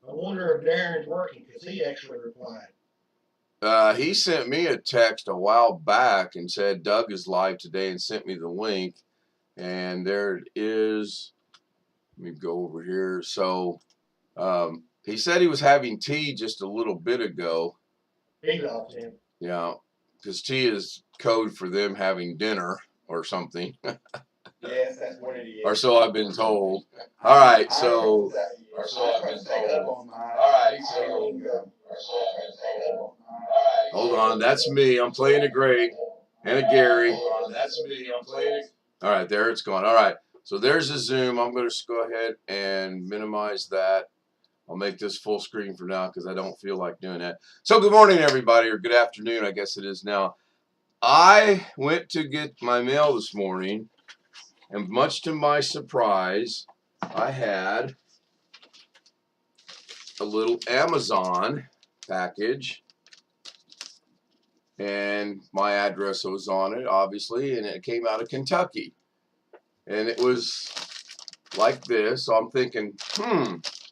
I wonder if Darren's working because he actually replied. He sent me a text a while back and said Doug is live today and sent me the link. And there it is. Let me go over here. So he said he was having tea just a little bit ago. He loves him. Yeah, because tea is code for them having dinner or something. Yes, that's what it is. Or so I've been told. All right, so. Or so I've been told. All right, so. Hold on, that's me. I'm playing a Greg and a Gary. Hold on, that's me. I'm playing. All right, there it's going. All right, so there's a Zoom. I'm going to go ahead and minimize that. I'll make this full screen for now because I don't feel like doing that. So good morning, everybody, or good afternoon, I guess it is now. I went to get my mail this morning, and much to my surprise, I had a little Amazon package, and my address was on it, obviously, and it came out of Kentucky. And it was like this, so I'm thinking,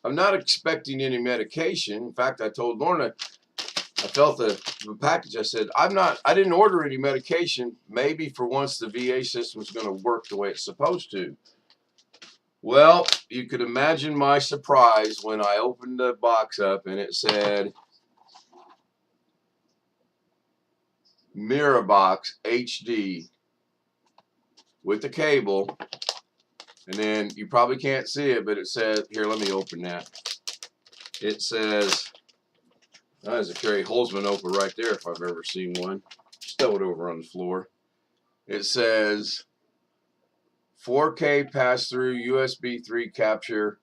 I'm not expecting any medication. In fact, I told Lorna, I felt the package. I said, I didn't order any medication. Maybe for once the VA system is going to work the way it's supposed to. Well, you could imagine my surprise when I opened the box up and it said Mirabox HD with the cable. And then you probably can't see it, but it says, here, let me open that. It says, that is a Kerry Holzman opener right there if I've ever seen one. Just throw it over on the floor. It says 4K pass-through USB 3 capture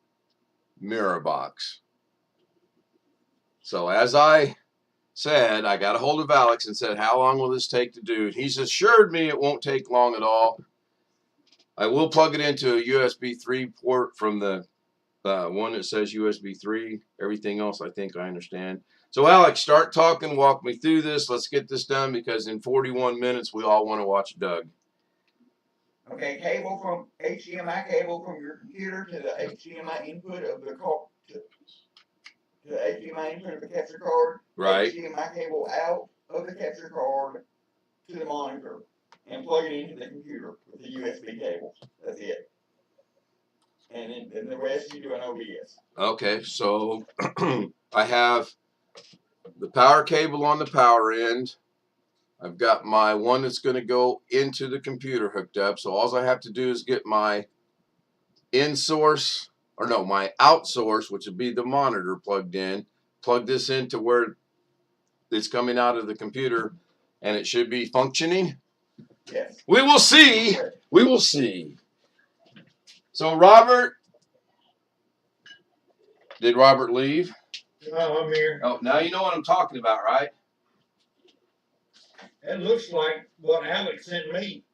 mirror box. So as I said, I got a hold of Alex and said, how long will this take to do? He's assured me it won't take long at all. I will plug it into a USB 3 port from the one that says USB 3. Everything else I think I understand. So Alex, start talking, walk me through this. Let's get this done because in 41 minutes we all want to watch Doug. Okay, cable from HDMI cable from your computer to the HDMI input of the to the HDMI input of the capture card. Right. HDMI cable out of the capture card to the monitor and plug it into the computer with the USB cable. That's it. And then the rest you do an OBS. Okay, so I have the power cable on the power end. I've got my one that's going to go into the computer hooked up. So all I have to do is get my my out source, which would be the monitor, plugged in. Plug this into where it's coming out of the computer, and it should be functioning. Yes. We will see. We will see. So Robert, did Robert leave? Oh, I'm here. Oh, now you know what I'm talking about, right? It looks like what Alex sent me.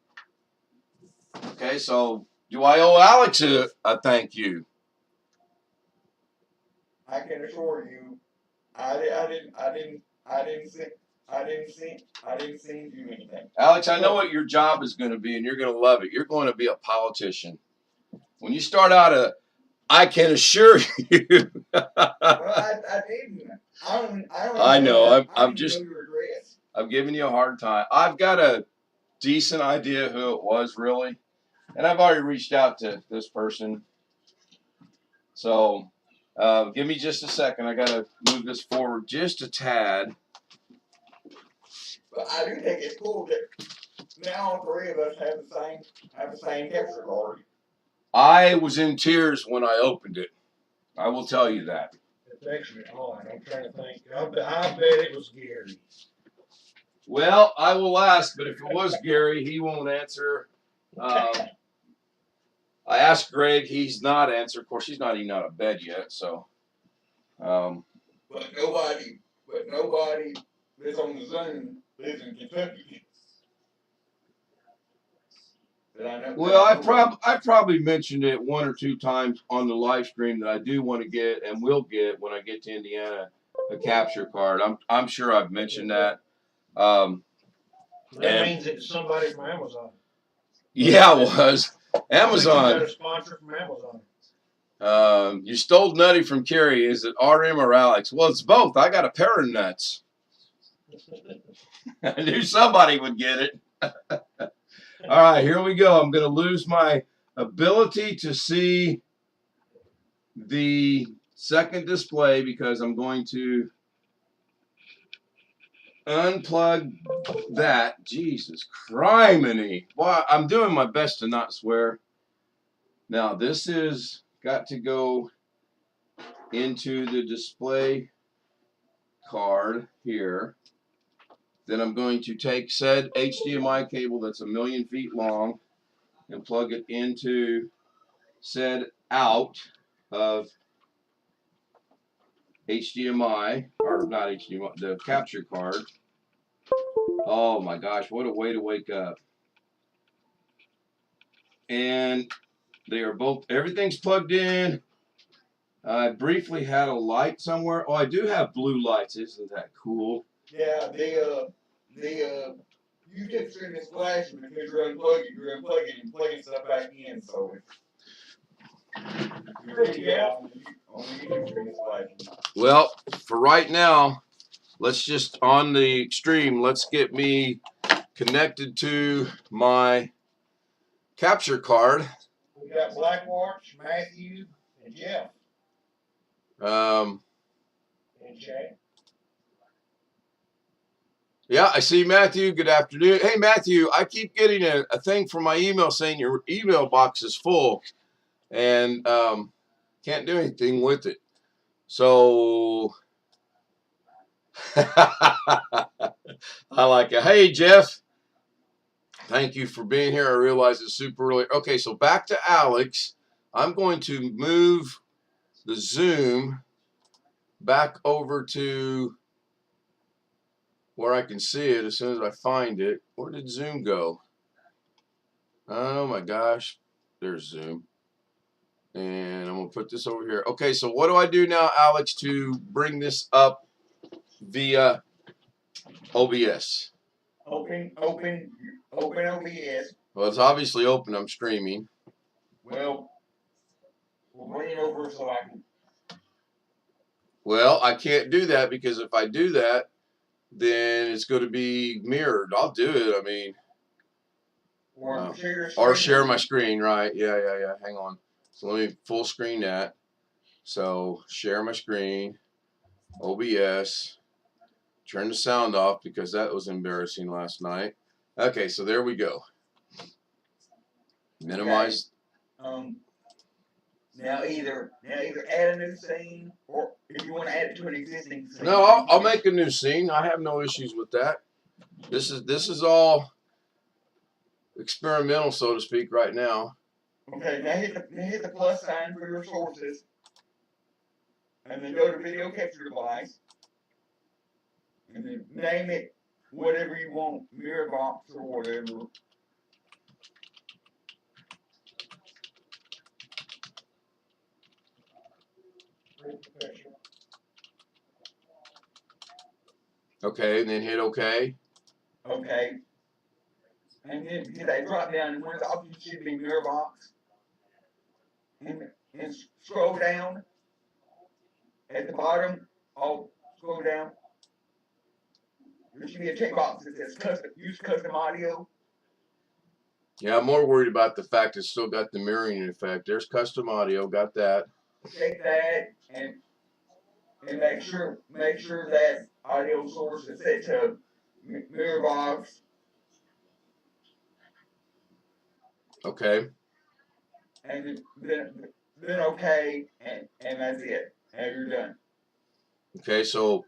Okay, so do I owe Alex a thank you? I can assure you, I didn't send you anything. Alex, I know what your job is going to be, and you're going to love it. You're going to be a politician. When you start out I can assure you. Well, I didn't. I know. I'm giving you a hard time. I've got a decent idea who it was, really. And I've already reached out to this person. So give me just a second. I got to move this forward just a tad. But I do think it's cool that now all three of us have the same capture card. I was in tears when I opened it. I will tell you that. It's actually on. I'm trying to think. I bet it was Gary. Well, I will ask, but if it was Gary, he won't answer. I asked Greg, he's not answered. Of course, he's not even out of bed yet, so. But nobody that's on the Zoom lives in Kentucky. Well, I probably mentioned it one or two times on the live stream that I do want to get and will get when I get to Indiana a capture card. I'm sure I've mentioned that. That means it's somebody from Amazon. Yeah, it was Amazon. Got a sponsor from Amazon. You stole Nutty from Carrie. Is it RM or Alex? Well, it's both. I got a pair of nuts. I knew somebody would get it. All right, here we go. I'm going to lose my ability to see the second display because I'm going to unplug that. Jesus criminy. Well, I'm doing my best to not swear. Now, this is got to go into the display card here. Then I'm going to take said HDMI cable that's 1,000,000 feet long and plug it into said out of HDMI, or not HDMI, the capture card. Oh my gosh, what a way to wake up. And they are both, everything's plugged in. I briefly had a light somewhere. Oh, I do have blue lights. Isn't that cool? Yeah, the YouTube stream is flashing because you're unplugging and plugging stuff back in, so your video on the YouTube stream is flashing. Well, for right now, let's just, on the extreme, let's get me connected to my capture card. We got Blackwatch, Matthew, and Jeff. Um, And Jay. Yeah, I see Matthew. Good afternoon. Hey, Matthew, I keep getting a thing from my email saying your email box is full and can't do anything with it. So, I like it. Hey, Jeff, thank you for being here. I realize it's super early. Okay, so back to Alex. I'm going to move the Zoom back over to where I can see it as soon as I find it. Where did Zoom go? Oh my gosh, there's Zoom. And I'm gonna put this over here. Okay, so what do I do now, Alex, to bring this up via OBS? Open OBS. Well, it's obviously open. I'm streaming. Well, we'll bring it over so I can. Well, I can't do that because if I do that, then it's going to be mirrored. I'll do it. I mean, or share my screen, right? Yeah. Hang on. So let me full screen that. So share my screen, OBS, turn the sound off because that was embarrassing last night. Okay, so there we go. Minimize. Okay. Now either add a new scene, or if you want to add it to an existing scene. No, I'll make a new scene. I have no issues with that. This is all experimental, so to speak, right now. Okay, now hit the plus sign for your sources, and then go to video capture device, and then name it whatever you want, mirror box or whatever. Okay, and then hit OK. Okay. And then hit that drop down, and one of the options should be mirror box. And scroll down. At the bottom, I'll scroll down. There should be a checkbox that says use custom audio. Yeah, I'm more worried about the fact it's still got the mirroring effect. There's custom audio, got that. Check that and make sure that audio source is set to mirror box. Okay. And then okay, and that's it. And you're done. Okay, so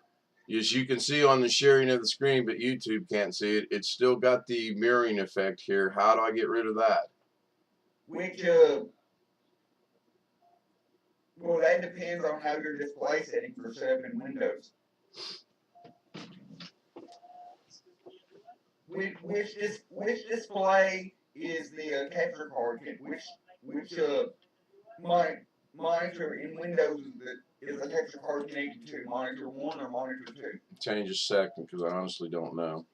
as you can see on the sharing of the screen, but YouTube can't see it, it's still got the mirroring effect here. How do I get rid of that? Which well, that depends on how your display settings are set up in Windows. Which display is the capture card? Which monitor in Windows is the capture card connected to? Monitor 1 or monitor 2? Change a second because I honestly don't know.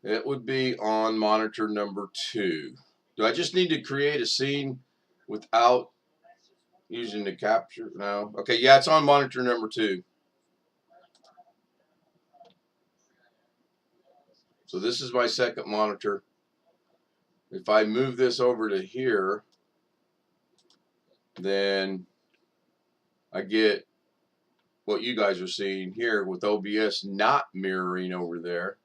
It would be on monitor number 2. Do I just need to create a scene without using the capture. No. Okay, yeah, it's on monitor number 2. So this is my second monitor. If I move this over to here, then I get what you guys are seeing here with OBS not mirroring over there.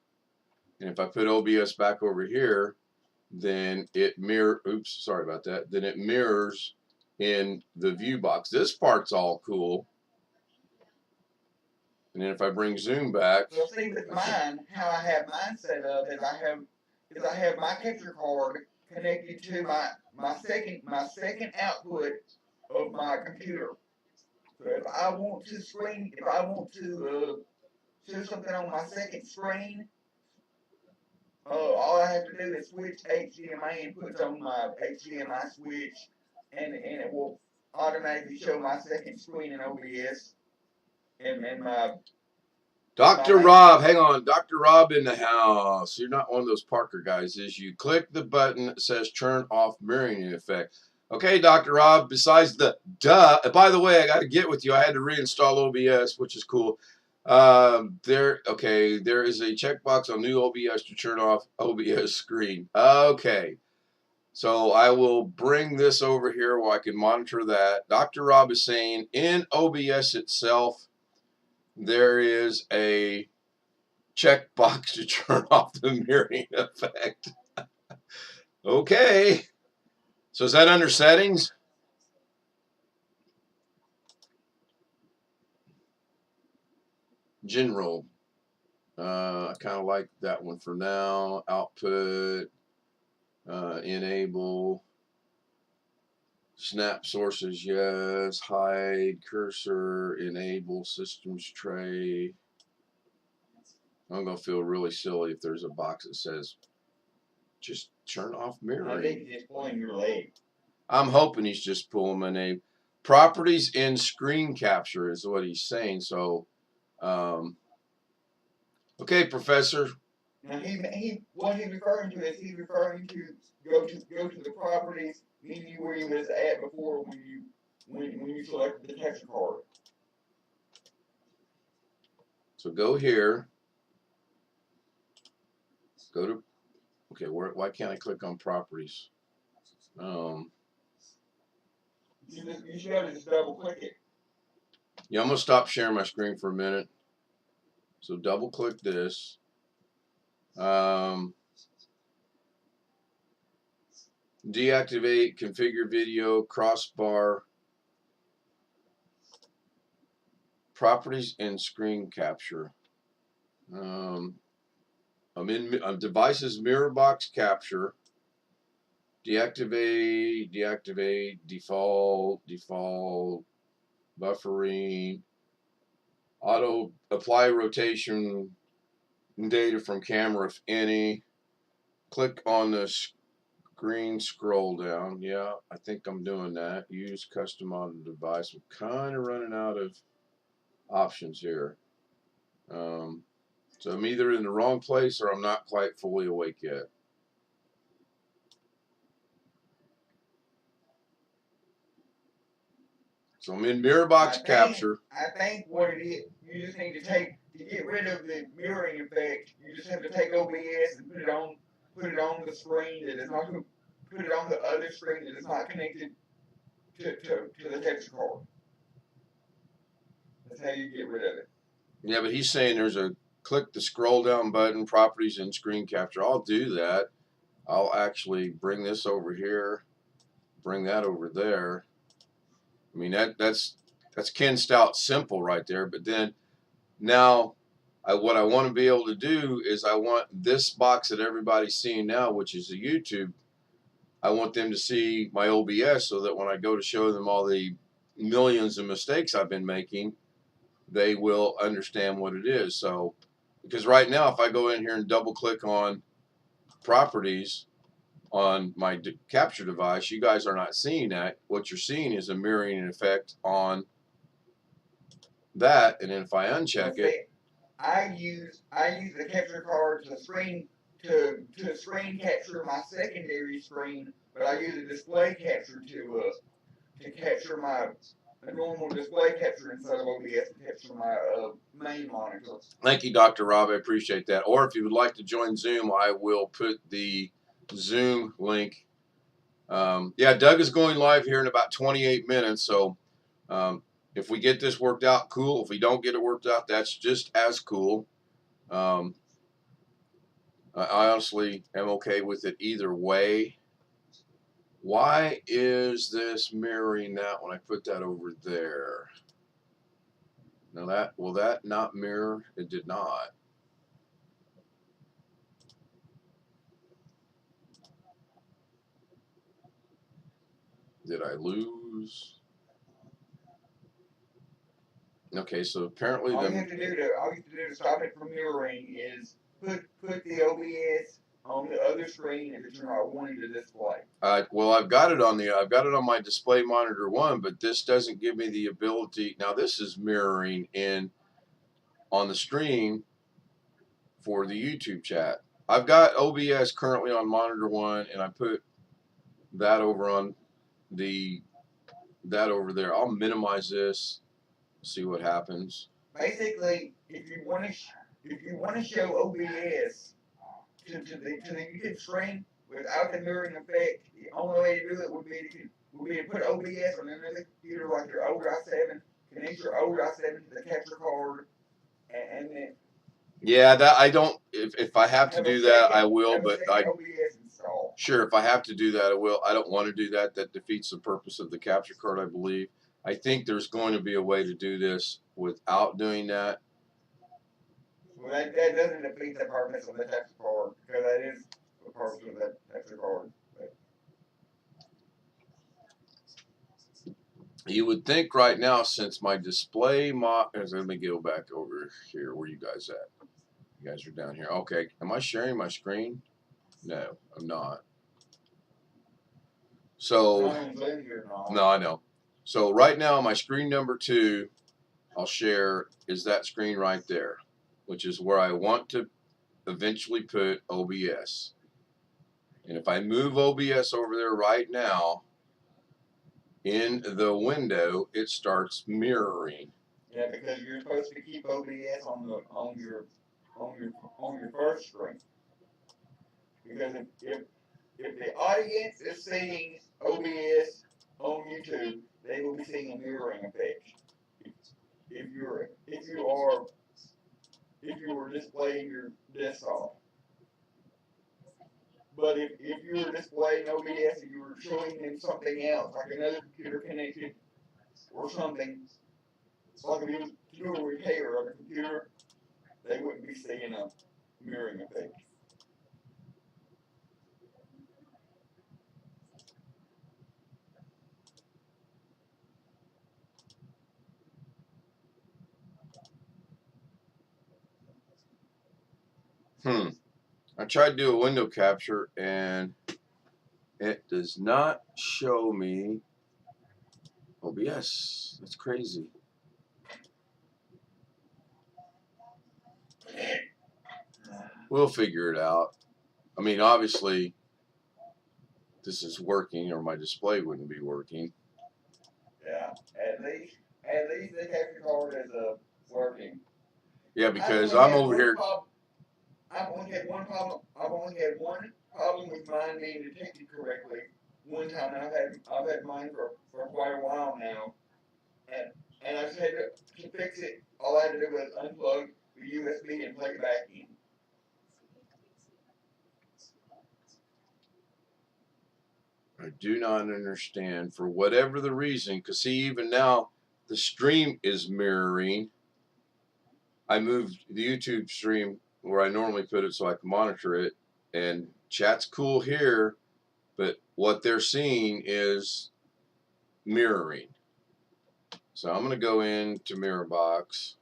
And if I put OBS back over here, then it oops, sorry about that. Then it mirrors in the view box. This part's all cool. And then if I bring zoom back. So see with mine, how I have mine set up is I have my capture card connected to my second output of my computer. So if I want to show something on my second screen, all I have to do is switch HDMI and put on my HDMI switch, and it will automatically show my second screen in OBS and my. Dr. Rob, hang on. Dr. Rob in the house. You're not one of those Parker guys, is you click the button that says turn off mirroring effect. Okay, Dr. Rob, besides the duh, by the way, I got to get with you. I had to reinstall OBS, which is cool. There is a checkbox on new OBS to turn off OBS screen. Okay. So I will bring this over here where I can monitor that. Dr. Rob is saying in OBS itself, there is a checkbox to turn off the mirroring effect. Okay. So is that under settings? General. I kind of like that one for now. Output. Enable. Snap sources, yes. Hide. Cursor. Enable. Systems tray. I'm going to feel really silly if there's a box that says just turn off mirroring. I think he's just pulling your leg. I'm hoping he's just pulling my name. Properties in screen capture is what he's saying. So, okay, Professor. Now what he's referring to is he's referring to go to the properties menu where you was at before when you selected the capture card. So go here. Go to, okay, why can't I click on properties? You should have to just double click it. Yeah, I'm going to stop sharing my screen for a minute. So double click this. Deactivate, configure video, crossbar, properties and screen capture. I'm in devices mirror box capture. Deactivate, default, buffering, auto apply rotation data from camera if any. Click on the screen scroll down. Yeah, I think I'm doing that. Use custom on the device. I'm kind of running out of options here. So I'm either in the wrong place or I'm not quite fully awake yet. So I'm in mirror box capture. I think what it is, you just need to get rid of the mirroring effect. You just have to take OBS and put it on the screen that is not, put it on the other screen that is not connected to the texture card. That's how you get rid of it. Yeah, but he's saying there's a click the scroll down button, properties and screen capture. I'll do that. I'll actually bring this over here, bring that over there. I mean, that's Ken Stout simple right there. But then now what I want to be able to do is I want this box that everybody's seeing now, which is the YouTube, I want them to see my OBS so that when I go to show them all the millions of mistakes I've been making, they will understand what it is. So, because right now, if I go in here and double click on properties on my capture device, you guys are not seeing that. What you're seeing is a mirroring effect on that, and then if I uncheck it, I use the capture card to screen capture my secondary screen but I use a display capture to capture a normal display capture inside of OBS to capture my main monitor. Thank you, Dr. Rob. I appreciate that. Or if you would like to join Zoom, I will put the Zoom link. Yeah, Doug is going live here in about 28 minutes. So if we get this worked out, cool. If we don't get it worked out, that's just as cool. I honestly am okay with it either way. Why is this mirroring that when I put that over there? Now will that not mirror? It did not. Did I lose? Okay, so apparently all you have to do to stop it from mirroring is put the OBS on the other screen if you're not wanting to display. Well, I've got it on my display monitor 1, but this doesn't give me the ability. Now this is mirroring in on the stream for the YouTube chat. I've got OBS currently on monitor 1, and I put that over on that over there. I'll minimize this, see what happens. Basically, if you want to show OBS to the YouTube screen without the mirroring effect, the only way to do it would be to put OBS on another computer like your old i7, connect your old i7 to the capture card, and then yeah, that I don't. If I have to do that, I will. But OBS install. Sure, if I have to do that, I will. I don't want to do that. That defeats the purpose of the capture card, I believe. I think there's going to be a way to do this without doing that. Well, that doesn't defeat the purpose of the capture card, because that is the purpose of that capture card. But you would think right now, since my display let me go back over here. Where you guys at? You guys are down here. Okay. Am I sharing my screen? No, I'm not. So, no, I know. So right now, my screen number 2, I'll share, is that screen right there, which is where I want to eventually put OBS. And if I move OBS over there right now, in the window, it starts mirroring. yeah, because you're supposed to keep OBS on your first screen. Because if the audience is seeing OBS on YouTube, they will be seeing a mirroring effect. If you were displaying your desktop. But if you were displaying OBS and you were showing them something else, like another computer connected or something, like if you was to do a repair of a computer, they wouldn't be seeing a mirroring effect. I tried to do a window capture and it does not show me OBS. That's crazy. We'll figure it out. I mean, obviously, this is working, or my display wouldn't be working. Yeah, at least the capture card is working. Yeah, because I'm over here. I've only had one problem. I've only had one problem with mine being detected correctly. One time, and I've had mine for quite a while now, and I just had to fix it. All I had to do was unplug the USB and plug it back in. I do not understand, for whatever the reason, because see, even now, the stream is mirroring. I moved the YouTube stream where I normally put it so I can monitor it, and chat's cool here, but what they're seeing is mirroring. So I'm going to go into Mirror Box,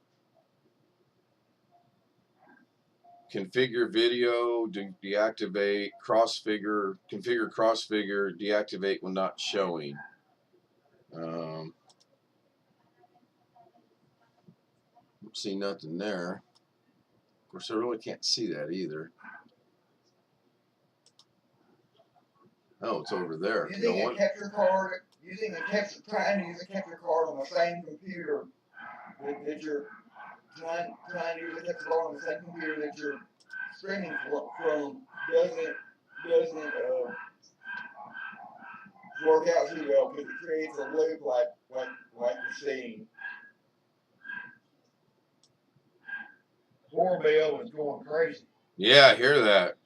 configure video, deactivate, configure cross figure, deactivate when not showing. See nothing there. Of course, I really can't see that either. Oh, it's over there. You Using know a what? capture card, trying to use a capture card on the same computer that you're trying to use a capture card on the same computer that you're streaming from doesn't work out too well because it creates a loop like you're seeing. Doorbell is going crazy. Yeah, I hear that.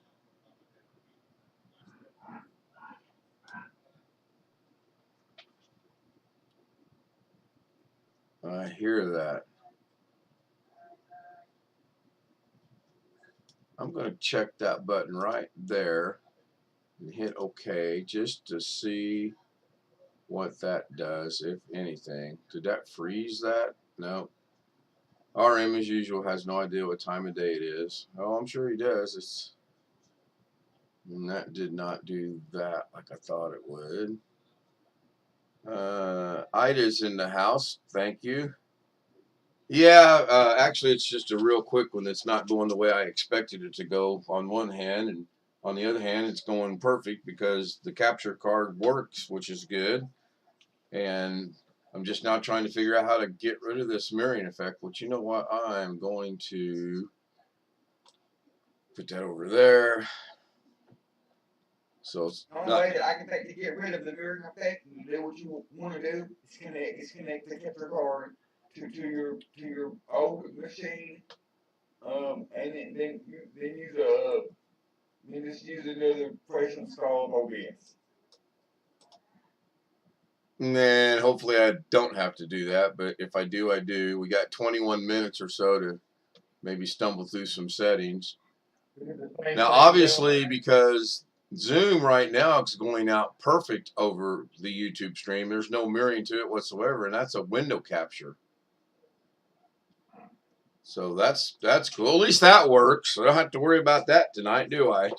I hear that. I'm going to check that button right there and hit OK just to see what that does, if anything. Did that freeze that? No. RM, as usual, has no idea what time of day it is. Oh, I'm sure he does. And that did not do that like I thought it would. Ida's in the house. Thank you. Yeah, actually, it's just a real quick one that's not going the way I expected it to go on one hand, and on the other hand, it's going perfect because the capture card works, which is good. And I'm just now trying to figure out how to get rid of this mirroring effect, which, you know what, I'm going to put that over there. So it's The only way that I can think to get rid of the mirroring effect and do what you want to do is connect the capture card to your old machine, and then just use another fresh install of OBS. And then hopefully I don't have to do that, but if I do, I do. We got 21 minutes or so to maybe stumble through some settings. Now, obviously, because Zoom right now is going out perfect over the YouTube stream, there's no mirroring to it whatsoever, and that's a window capture. So that's cool. At least that works. I don't have to worry about that tonight, do I?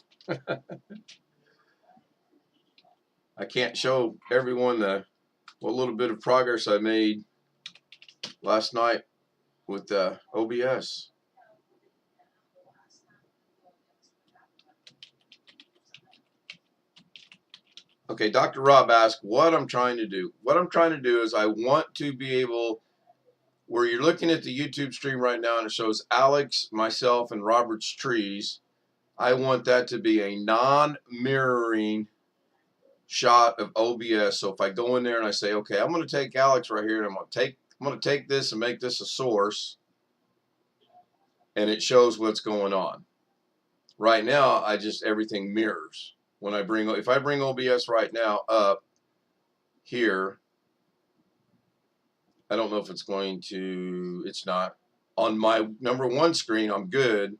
I can't show everyone what little bit of progress I made last night with OBS. Okay, Dr. Rob asked what I'm trying to do. What I'm trying to do is I want to be able, where you're looking at the YouTube stream right now and it shows Alex, myself, and Robert's trees, I want that to be a non-mirroring shot of OBS. So if I go in there and I say, okay, I'm going to take Alex right here and I'm going to take this and make this a source, and it shows what's going on. Right now, everything mirrors. If I bring OBS right now up here, I don't know if it's going to, it's not. On my #1 screen, I'm good.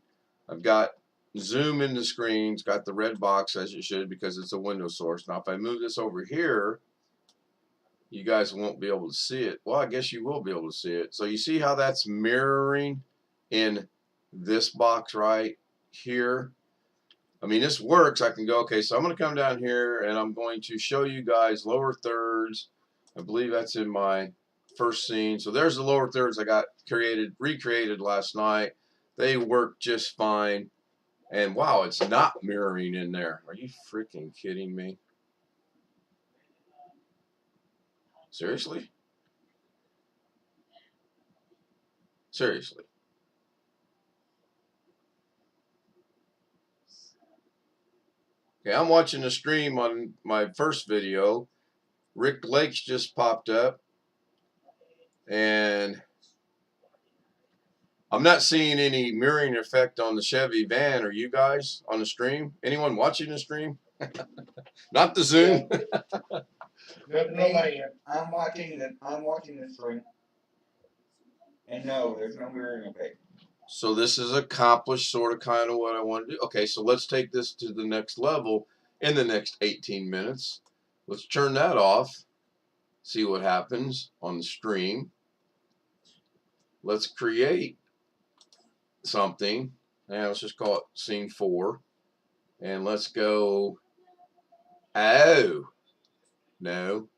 I've got Zoom in the screen. It's got the red box as it should because it's a window source. Now, if I move this over here, you guys won't be able to see it. Well, I guess you will be able to see it. So you see how that's mirroring in this box right here? I mean, this works. I can go, okay, so I'm going to come down here and I'm going to show you guys lower thirds. I believe that's in my first scene. So there's the lower thirds I got recreated last night. They work just fine. And wow, it's not mirroring in there. Are you freaking kidding me? Seriously? Seriously. Okay, I'm watching the stream on my first video. Rick Lakes just popped up. And I'm not seeing any mirroring effect on the Chevy van. Are you guys on the stream? Anyone watching the stream? Not the Zoom. I'm watching the stream. And no, there's no mirroring effect. So this is accomplished sort of kind of what I want to do. Okay, so let's take this to the next level in the next 18 minutes. Let's turn that off. See what happens on the stream. Let's create something. Now let's just call it scene 4. And let's go. Oh, no.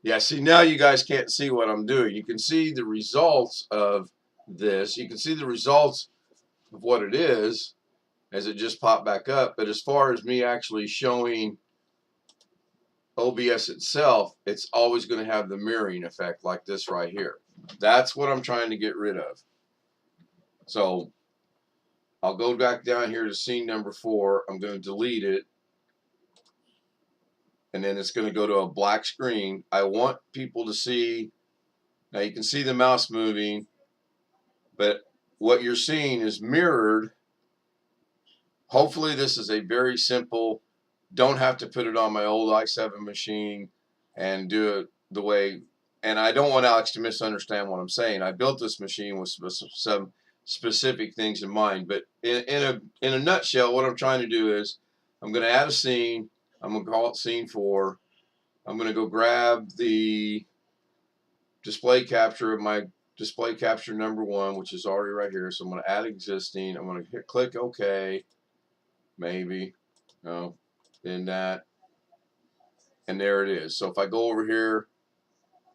Yeah, see, now you guys can't see what I'm doing. You can see the results of this. You can see the results of what it is as it just popped back up. But as far as me actually showing OBS itself, it's always going to have the mirroring effect like this right here. That's what I'm trying to get rid of. So I'll go back down here to scene number 4. I'm going to delete it. And then it's going to go to a black screen. I want people to see, now you can see the mouse moving, but what you're seeing is mirrored. Hopefully this is a very simple, don't have to put it on my old i7 machine and do it the way, and I don't want Alex to misunderstand what I'm saying. I built this machine with some specific things in mind, but in a nutshell, what I'm trying to do is I'm going to add a scene. I'm going to call it scene 4. I'm going to go grab the display capture of my display capture number 1, which is already right here. So I'm going to add existing. I'm going to hit click OK. Maybe. No. Then that. And there it is. So if I go over here,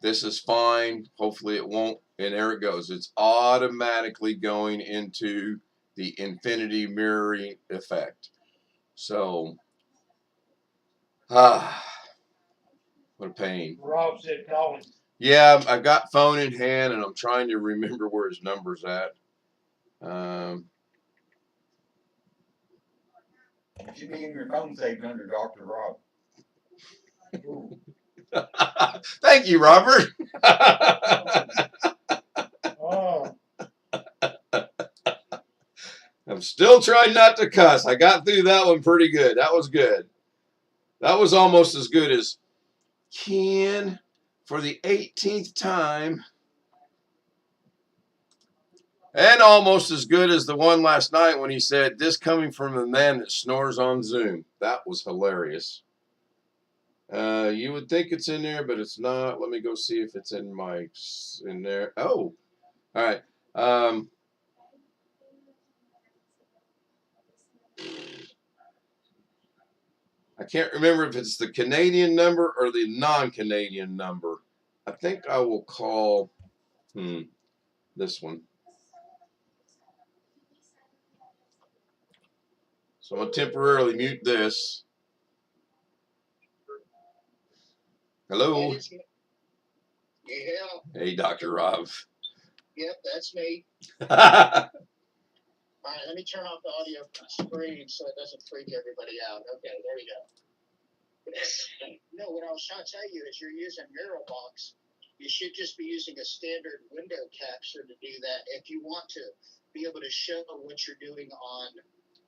this is fine. Hopefully it won't. And there it goes. It's automatically going into the infinity mirroring effect. So, what a pain. Rob said call him. Yeah, I've got phone in hand and I'm trying to remember where his number's at. It should be in your phone saved under Dr. Rob. Thank you, Robert. Oh, I'm still trying not to cuss. I got through that one pretty good. That was good. That was almost as good as Ken for the 18th time. And almost as good as the one last night when he said, "This coming from a man that snores on Zoom." That was hilarious. You would think it's in there, but it's not. Let me go see if it's in there. Oh, all right. I can't remember if it's the Canadian number or the non-Canadian number. I think I will call this one. So I'm going to temporarily mute this. Hello. Yeah. Hey, Dr. Rob. Yep, that's me. Okay. All right, let me turn off the audio from the screen so it doesn't freak everybody out. Okay, there we go. No, what I was trying to tell you is you're using Mirrorbox. You should just be using a standard window capture to do that. If you want to be able to show what you're doing on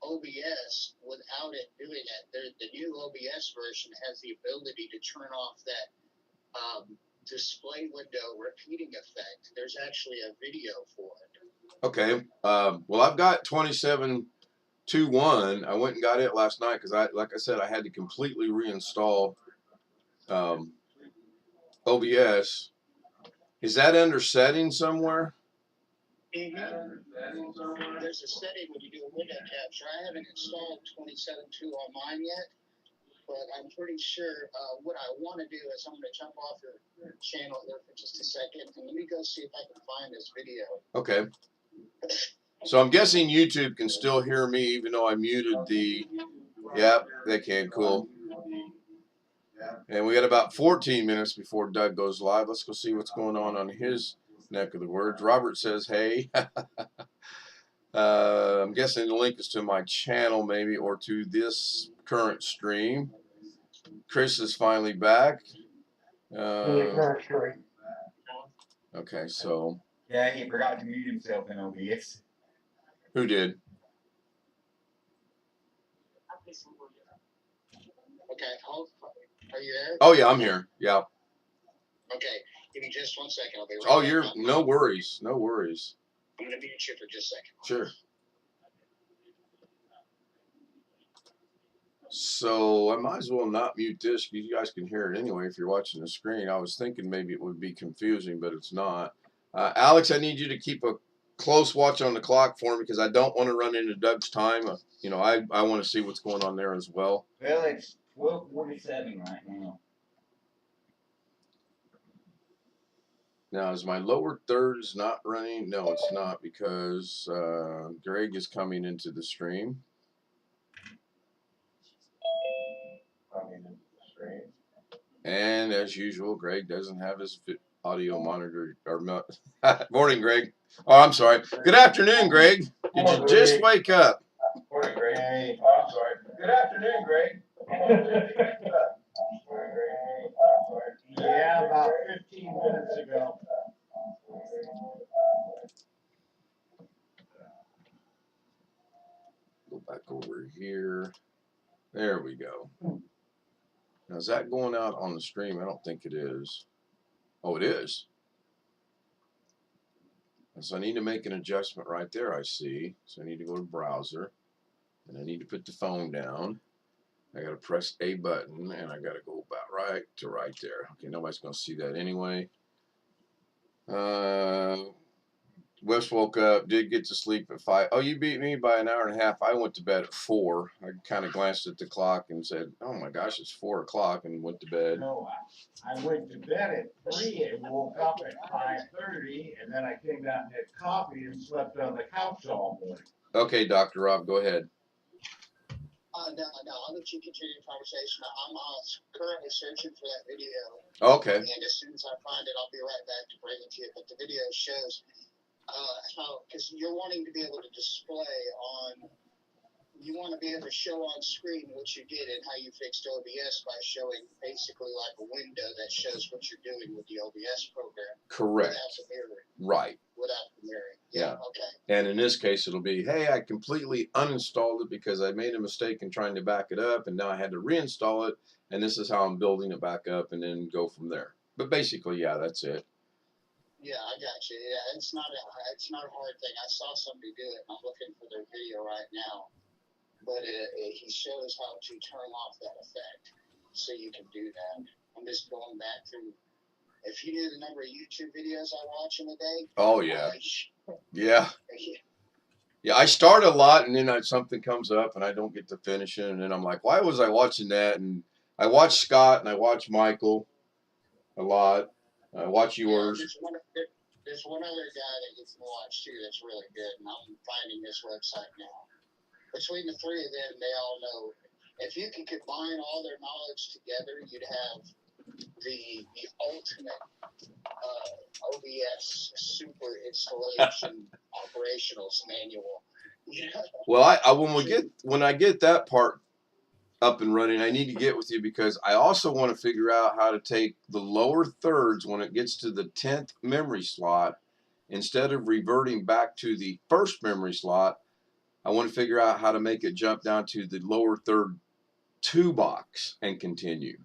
OBS without it doing it, the new OBS version has the ability to turn off that display window repeating effect. There's actually a video for it. Okay. Well, I've got 27.2.1. I went and got it last night because like I said, I had to completely reinstall OBS. Is that under settings somewhere? Mm-hmm. There's a setting when you do a window capture. I haven't installed 27.2 on mine yet, but I'm pretty sure what I want to do is I'm going to jump off your channel there for just a second, and let me go see if I can find this video. Okay. So I'm guessing YouTube can still hear me even though I muted the... Yep, they can. Cool. And we got about 14 minutes before Doug goes live. Let's go see what's going on his neck of the woods. Robert says, hey. I'm guessing the link is to my channel maybe or to this current stream. Chris is finally back. Okay, so. Yeah, he forgot to mute himself in OBS. Who did? Okay, are you there? Oh, yeah, I'm here. Yeah. Okay, give me just 1 second. I'll be right Oh, back. you're, no worries. No worries. I'm going to mute you for just a second. Sure. So I might as well not mute this because you guys can hear it anyway if you're watching the screen. I was thinking maybe it would be confusing, but it's not. Alex, I need you to keep a close watch on the clock for me because I don't want to run into Doug's time. You know, I want to see what's going on there as well. Well, it's 12:47 right now. Now, is my lower thirds not running? No, it's not because Greg is coming into the stream. And as usual, Greg doesn't have his audio monitor. Or morning, Greg. Oh, I'm sorry. Good afternoon, Greg. Did you just wake up? Morning, Greg. Hey. Oh, I'm sorry. Good afternoon, Greg. Yeah, about 15 minutes ago. Go back over here. There we go. Now, is that going out on the stream? I don't think it is. Oh, it is. So I need to make an adjustment right there, I see. So I need to go to browser. And I need to put the phone down. I got to press a button, and I got to go about right to right there. Okay, nobody's going to see that anyway. Wes woke up, did get to sleep at 5. Oh, you beat me by an hour and a half. I went to bed at 4. I kind of glanced at the clock and said, oh my gosh, it's 4 o'clock, and went to bed. No, I went to bed at 3 and woke up at 5:30, and then I came down and had coffee and slept on the couch all morning. Okay, Dr. Rob, go ahead. No, I'll let you continue the conversation. I'm currently searching for that video. Okay. And as soon as I find it, I'll be right back to bring it to you. But the video shows how, because you're wanting to be able to display on, you want to be able to show on screen what you did and how you fixed OBS by showing basically like a window that shows what you're doing with the OBS program. Correct. Without the mirroring. Right. Without the mirroring. Yeah. Okay. And in this case, it'll be, hey, I completely uninstalled it because I made a mistake in trying to back it up, and now I had to reinstall it, and this is how I'm building it back up, and then go from there. But basically, yeah, that's it. Yeah, I got you. Yeah, it's not a hard thing. I saw somebody do it, and I'm looking for their video right now. But he shows how to turn off that effect, so you can do that. I'm just going back through. If you knew the number of YouTube videos I watch in a day. Oh yeah. Yeah. Yeah, I start a lot, and then something comes up, and I don't get to finish it, and then I'm like, why was I watching that? And I watch Scott, and I watch Michael a lot. I watch yours. There's one other guy that you can watch too that's really good, and I'm finding this website now. Between the three of them, they all know. If you can combine all their knowledge together, you'd have the ultimate OBS super installation operationals manual. Yeah. Well, when I get that part up and running, I need to get with you because I also want to figure out how to take the lower thirds when it gets to the 10th memory slot. Instead of reverting back to the first memory slot, I want to figure out how to make it jump down to the lower third 2 box and continue.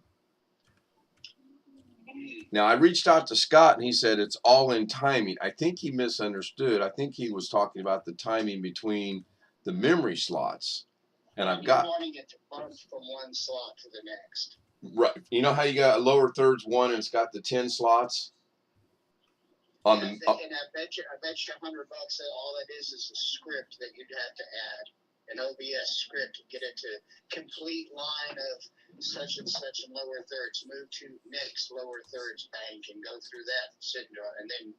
Now, I reached out to Scott, and he said it's all in timing. I think he misunderstood. I think he was talking about the timing between the memory slots. And I've got... wanting it to bump from one slot to the next. Right. You know how you got lower thirds 1 and it's got the 10 slots? And I bet you $100 that all that is a script that you'd have to add. An OBS script to get it to complete line of such and such in lower thirds, move to next lower thirds bank and go through that syndrome, and then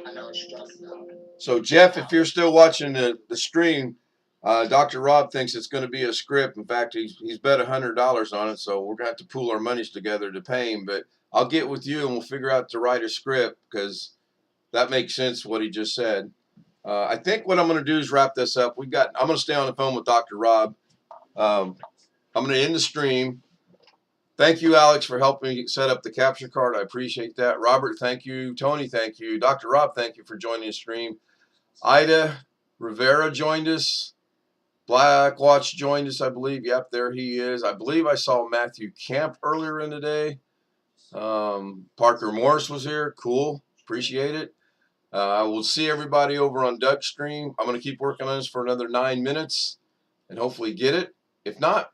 I know what you're talking about. So Jeff, if you're still watching the stream, Dr. Rob thinks it's going to be a script. In fact, he's bet $100 on it, so we're going to have to pool our monies together to pay him. But I'll get with you and we'll figure out to write a script because that makes sense what he just said. I think what I'm going to do is wrap this up. I'm going to stay on the phone with Dr. Rob. I'm going to end the stream. Thank you, Alex, for helping set up the capture card. I appreciate that. Robert, thank you. Tony, thank you. Dr. Rob, thank you for joining the stream. Ida Rivera joined us. Black Watch joined us, I believe. Yep, there he is. I believe I saw Matthew Camp earlier in the day. Parker Morris was here. Cool. Appreciate it. I will see everybody over on Doug's stream. I'm going to keep working on this for another 9 minutes and hopefully get it. If not,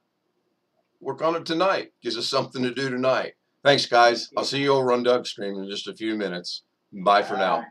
work on it tonight. Gives us something to do tonight. Thanks, guys. I'll see you over on Doug's stream in just a few minutes. Bye for now.